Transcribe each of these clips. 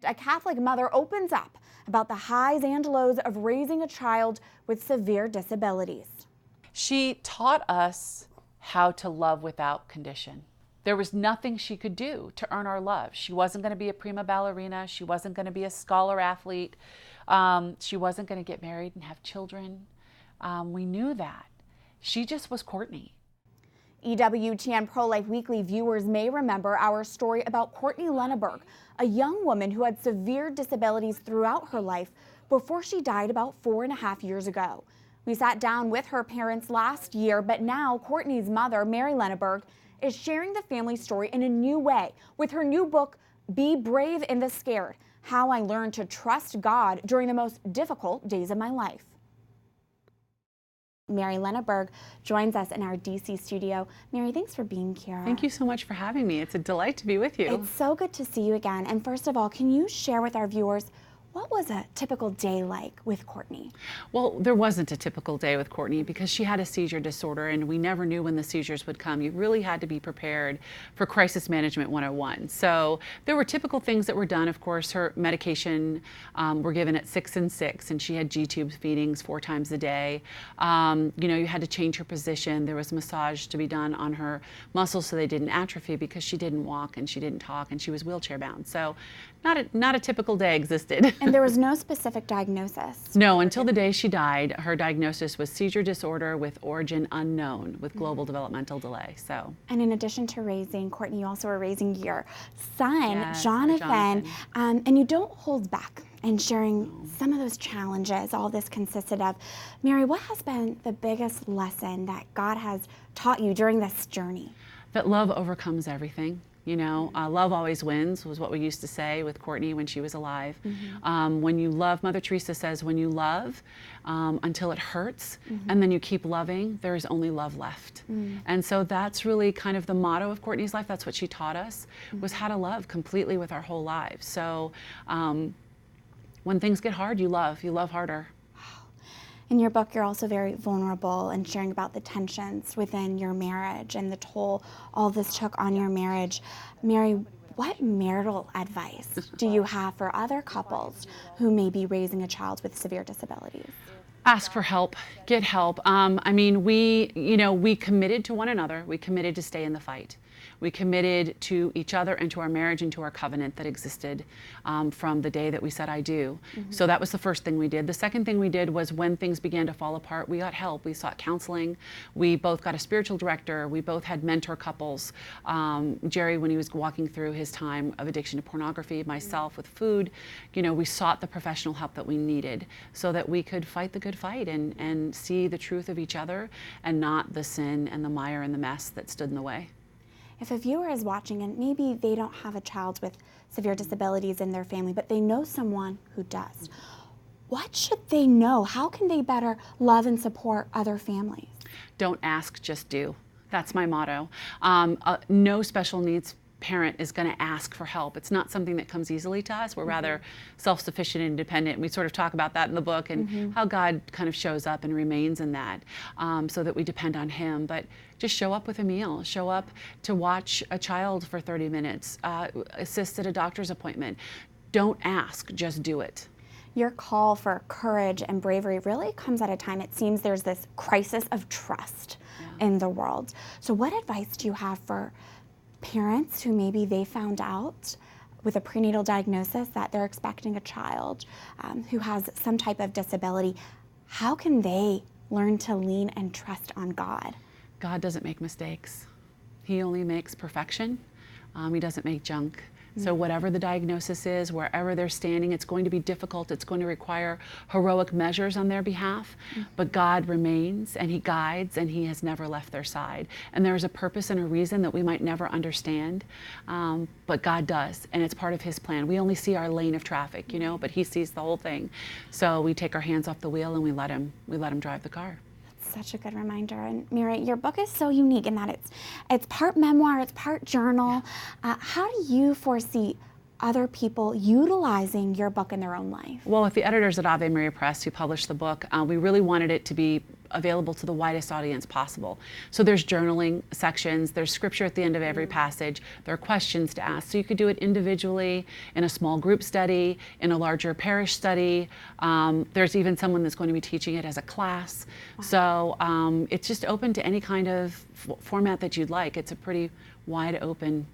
A Catholic mother opens up about the highs and lows of raising a child with severe disabilities. She taught us how to love without condition. There was nothing she could do to earn our love. She wasn't going to be a prima ballerina. She wasn't going to be a scholar athlete. She wasn't going to get married and have children. We knew that. She just was Courtney. EWTN Pro-Life Weekly viewers may remember our story about Courtney Lenaburg, a young woman who had severe disabilities throughout her life before she died about 4.5 years ago. We sat down with her parents last year, but now Courtney's mother, Mary Lenaburg, is sharing the family story in a new way with her new book, Be Brave in the Scared: How I Learned to Trust God During the Most Difficult Days of My Life. Mary Lenaburg joins us in our DC studio. Mary, thanks for being here. Thank you so much for having me. It's a delight to be with you. It's so good to see you again. And first of all, can you share with our viewers, what was a typical day like with Courtney? Well, there wasn't a typical day with Courtney because she had a seizure disorder and we never knew when the seizures would come. You really had to be prepared for crisis management 101. So there were typical things that were done. Of course, her medication were given at 6 and 6, and she had G-tube feedings 4 times a day. You had to change her position. There was massage to be done on her muscles so they didn't atrophy because she didn't walk and she didn't talk and she was wheelchair bound. So not a typical day existed. And there was no specific diagnosis? No, until the day she died. Her diagnosis was seizure disorder with origin unknown with global developmental delay. So. And in addition to raising Courtney, you also are raising your son, Yes, Jonathan. And you don't hold back in sharing some of those challenges all this consisted of. Mary, what has been the biggest lesson that God has taught you during this journey? That love overcomes everything. Love always wins was what we used to say with Courtney when she was alive. When you love, Mother Teresa says, when you love until it hurts and then you keep loving, there is only love left. And so that's really kind of the motto of Courtney's life. That's what she taught us, was how to love completely with our whole lives. So when things get hard, you love harder. In your book, you're also very vulnerable and sharing about the tensions within your marriage and the toll all this took on your marriage. Mary, what marital advice do you have for other couples who may be raising a child with severe disabilities? Ask for help, get help. We committed to one another. We committed to stay in the fight. We committed to each other and to our marriage and to our covenant that existed from the day that we said I do. So that was the first thing we did. The second thing we did was when things began to fall apart, we got help. We sought counseling. We both got a spiritual director. We both had mentor couples. Jerry, when he was walking through his time of addiction to pornography, myself with food, we sought the professional help that we needed so that we could fight the good fight and see the truth of each other and not the sin and the mire and the mess that stood in the way. If a viewer is watching and maybe they don't have a child with severe disabilities in their family, but they know someone who does, what should they know? How can they better love and support other families? Don't ask, just do. That's my motto. No special needs parent is going to ask for help. It's not something that comes easily to us. We're rather self-sufficient and independent. We sort of talk about that in the book and how God kind of shows up and remains in that so that we depend on Him. But just show up with a meal, show up to watch a child for 30 minutes, assist at a doctor's appointment. Don't ask, just do it. Your call for courage and bravery really comes at a time it seems there's this crisis of trust in the world. So what advice do you have for parents who maybe they found out with a prenatal diagnosis that they're expecting a child who has some type of disability? How can they learn to lean and trust on God? God doesn't make mistakes. He only makes perfection. He doesn't make junk. So whatever the diagnosis is, wherever they're standing, it's going to be difficult. It's going to require heroic measures on their behalf. But God remains and He guides and He has never left their side. And there's a purpose and a reason that we might never understand, but God does, and it's part of His plan. We only see our lane of traffic, but He sees the whole thing. So we take our hands off the wheel and we let Him drive the car. Such a good reminder. And Mary, your book is so unique in that it's part memoir, it's part journal. How do you foresee other people utilizing your book in their own life? Well, with the editors at Ave Maria Press who published the book, we really wanted it to be available to the widest audience possible. So there's journaling sections, there's scripture at the end of every passage, there are questions to ask. So you could do it individually, in a small group study, in a larger parish study. There's even someone that's going to be teaching it as a class. So it's just open to any kind of format that you'd like. It's a pretty wide open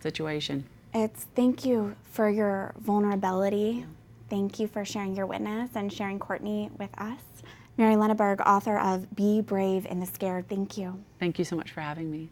situation. Thank you for your vulnerability. Thank you for sharing your witness and sharing Courtney with us. Mary Lenaburg, author of Be Brave in the Scared. Thank you. Thank you so much for having me.